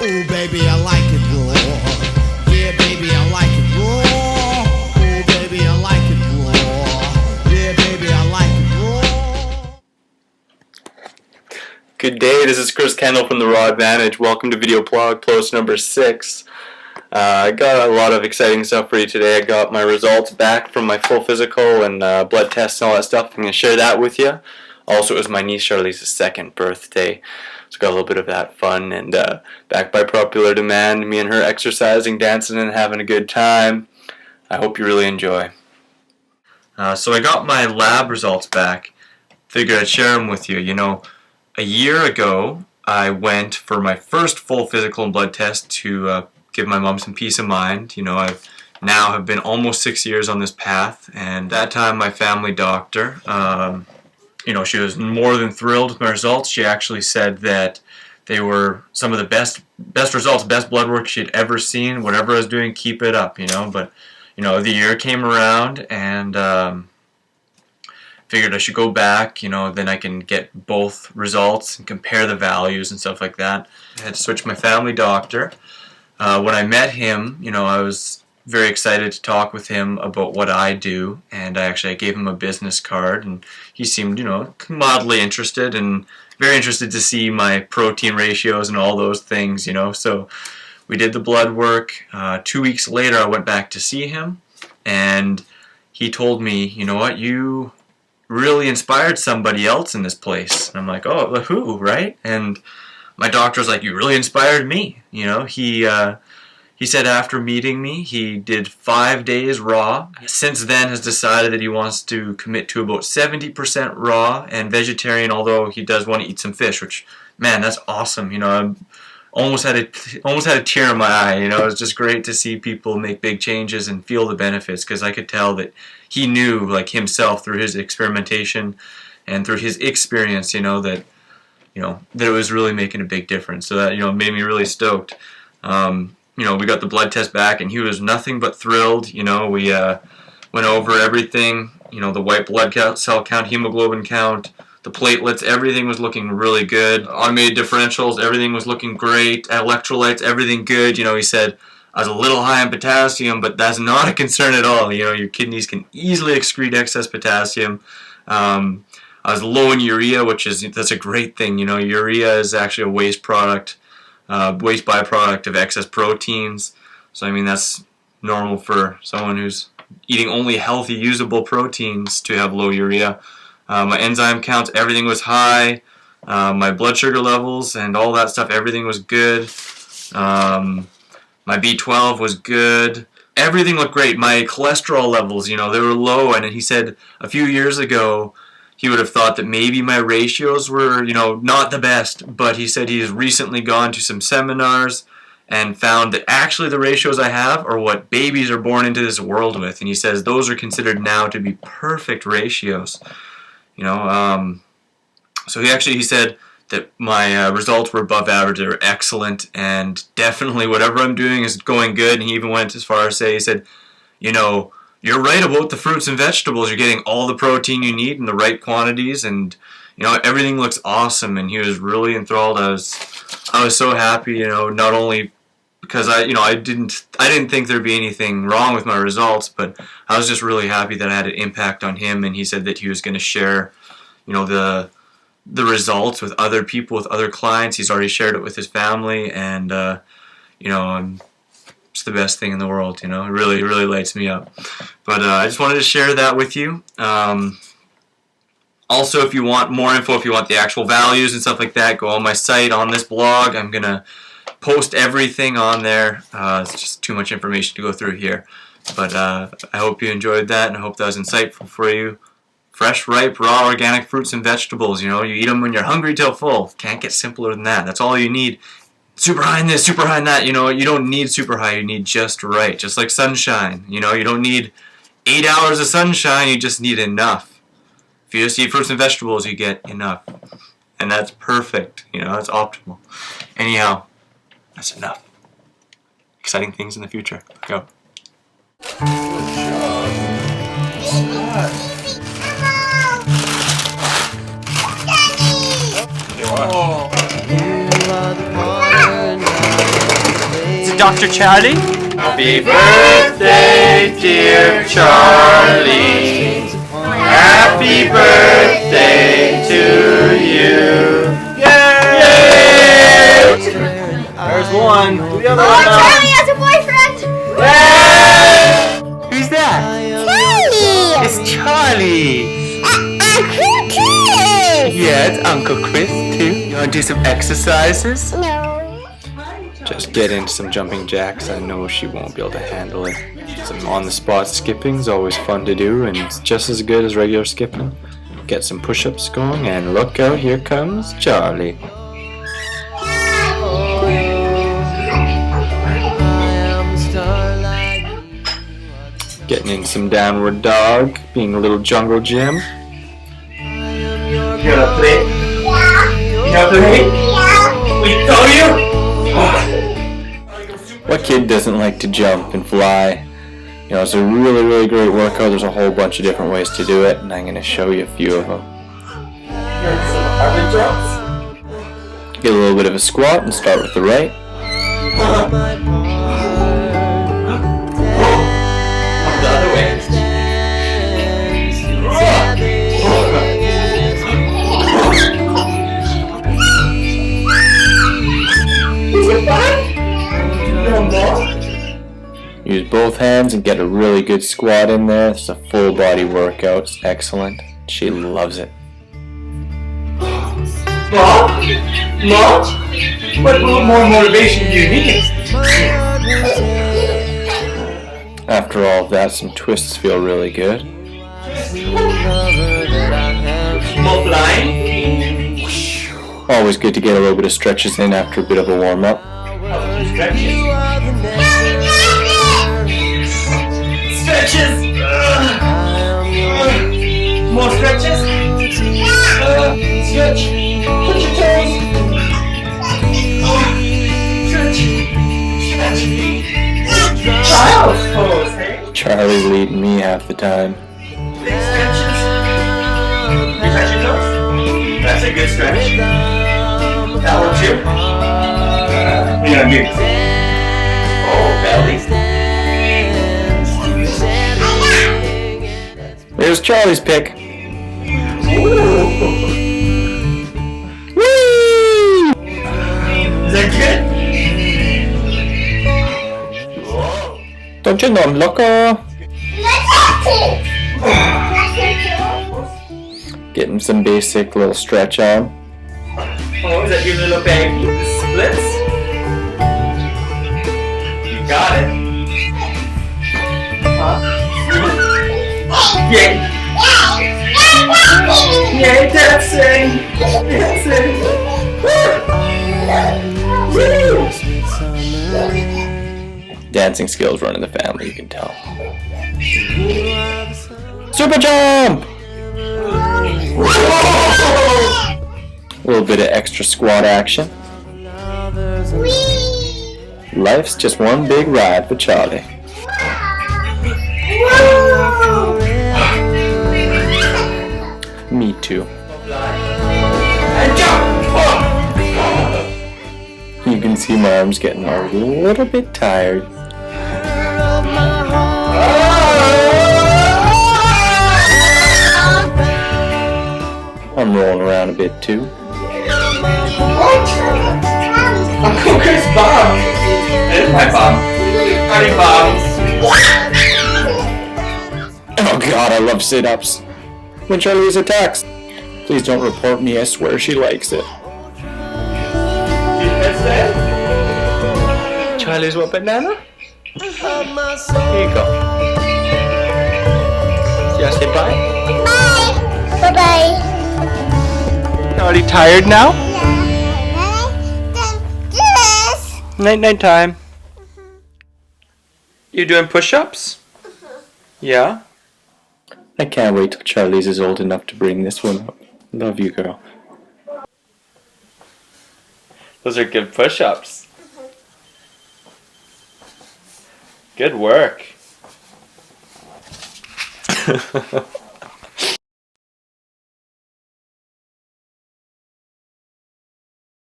Ooh, baby, I like it raw. Yeah, baby, I like it raw. Ooh, baby, I like it raw. Yeah, baby, I like it raw. Good day, this is Kendall from the Raw Advantage. Welcome to Video Blog Post number 6. I got a lot of exciting stuff for you today. I got my results back from my full physical and blood tests and all that stuff. I'm going to share that with you. Also, it was my niece Charlize's 2nd birthday. So got a little bit of that fun, and back by popular demand, me and her exercising, dancing, and having a good time. I hope you really enjoy. So I got my lab results back. Figured I'd share them with you. You know, a year ago, I went for my first full physical and blood test to give my mom some peace of mind. You know, I've now have been almost 6 years on this path, and that time my family doctor, you know, she was more than thrilled with my results. She actually said that they were some of the best results, best blood work she'd ever seen. Whatever I was doing, keep it up, you know. But, you know, the year came around, and figured I should go back, you know, then I can get both results and compare the values and stuff like that. I had to switch my family doctor. When I met him, you know, I was very excited to talk with him about what I do, and I gave him a business card, and he seemed, you know, mildly interested and very interested to see my protein ratios and all those things, you know. So we did the blood work. 2 weeks later, I went back to see him, and he told me, you know what, you really inspired somebody else in this place. And I'm like, oh, who, right? And my doctor was like, you really inspired me. You know, he said after meeting me, he did 5 days raw. Since then has decided that he wants to commit to about 70% raw and vegetarian, although he does want to eat some fish, which, man, that's awesome. You know, I almost had a tear in my eye. You know, it was just great to see people make big changes and feel the benefits, because I could tell that he knew, like himself, through his experimentation and through his experience, you know, that it was really making a big difference. So that, you know, made me really stoked. You know, we got the blood test back, and he was nothing but thrilled. You know, we went over everything. You know, the white blood cell count, hemoglobin count, the platelets, everything was looking really good. Automated differentials, everything was looking great. Electrolytes, everything good. You know, he said I was a little high in potassium, but that's not a concern at all. You know, your kidneys can easily excrete excess potassium. I was low in urea, that's a great thing. You know, urea is actually a waste byproduct of excess proteins. So I mean, that's normal for someone who's eating only healthy, usable proteins to have low urea. My enzyme counts, everything was high. My blood sugar levels and all that stuff, everything was good. My B12 was good. Everything looked great. My cholesterol levels, you know, they were low. And he said a few years ago, he would have thought that maybe my ratios were, you know, not the best, but he said he has recently gone to some seminars and found that actually the ratios I have are what babies are born into this world with, and he says those are considered now to be perfect ratios. You know, so he said that my results were above average, they were excellent, and definitely whatever I'm doing is going good. And he even went as far as say, he said, you know, you're right about the fruits and vegetables. You're getting all the protein you need in the right quantities, and you know, everything looks awesome. And he was really enthralled. I was so happy. You know, not only because I didn't think there'd be anything wrong with my results, but I was just really happy that I had an impact on him. And he said that he was going to share, you know, the results with other people, with other clients. He's already shared it with his family, and you know, it's the best thing in the world, you know. It really, really lights me up. But I just wanted to share that with you. Also, if you want more info, if you want the actual values and stuff like that, go on my site, on this blog. I'm going to post everything on there. It's just too much information to go through here. But I hope you enjoyed that, and I hope that was insightful for you. Fresh, ripe, raw, organic fruits and vegetables. You know, you eat them when you're hungry till full. Can't get simpler than that. That's all you need. Super high in this, super high in that. You know, you don't need super high. You need just right. Just like sunshine. You know, you don't need 8 hours of sunshine. You just need enough. If you just eat fruits and vegetables, you get enough. And that's perfect. You know, that's optimal. Anyhow, that's enough. Exciting things in the future. Go. You are the fire now. Dr. Charlie. Happy birthday, dear Charlie. Happy birthday to you. Yay! There's one. Do the other one now. Charlie has a boyfriend! Yay! Who's that? Charlie! It's Charlie. Uncle Chris! Yeah, it's Uncle Chris too. You want to do some exercises? No. Just get into some jumping jacks. I know she won't be able to handle it. Some on-the-spot skipping is always fun to do, and it's just as good as regular skipping. Get some push-ups going, and look out, here comes Charlie. Getting in some downward dog, being a little jungle gym. You wanna play? You wanna play? We told you! What kid doesn't like to jump and fly? You know, it's a really, really great workout. There's a whole bunch of different ways to do it, and I'm going to show you a few of them. Get a little bit of a squat and start with the right. The other way. Use both hands and get a really good squat in there. It's a full body workout. It's excellent. She loves it. Mom? What more motivation do you need? After all of that, some twists feel really good. More flying? Always good to get a little bit of stretches in after a bit of a warm-up. Stretches. Stretches! More stretches? Stretch. Put your toes. Stretch. Stretch. Child's pose, hey? Charlie's leading me half the time. Big stretches. You touch your toes? That's a good stretch. That one too? We're gonna do. Oh, belly. There's Charlie's pick. Ooh. Whee! Is that good? Don't you know I'm loco? Getting some basic little stretch on. Oh, is that your little baby? The splits? You got it. Huh? Yay! Yay, dancing! Dancing! Dancing skills run in the family, you can tell. Super jump! A little bit of extra squat action. Life's just one big ride for Charlie. Me too. And jump! You can see my arms getting a little bit tired. I'm rolling around a bit too. Uncle Chris Bob! There's my Bob. Howdy, Bob. Oh god, I love sit-ups. When Charlize attacks, please don't report me, I swear she likes it. Charlize want banana? Here you go. You wanna say bye? Bye bye. Are you tired now? Yes. Night time. You doing push-ups? Yeah? I can't wait till Charlize is old enough to bring this one up. Love you, girl. Those are good push-ups. Good work.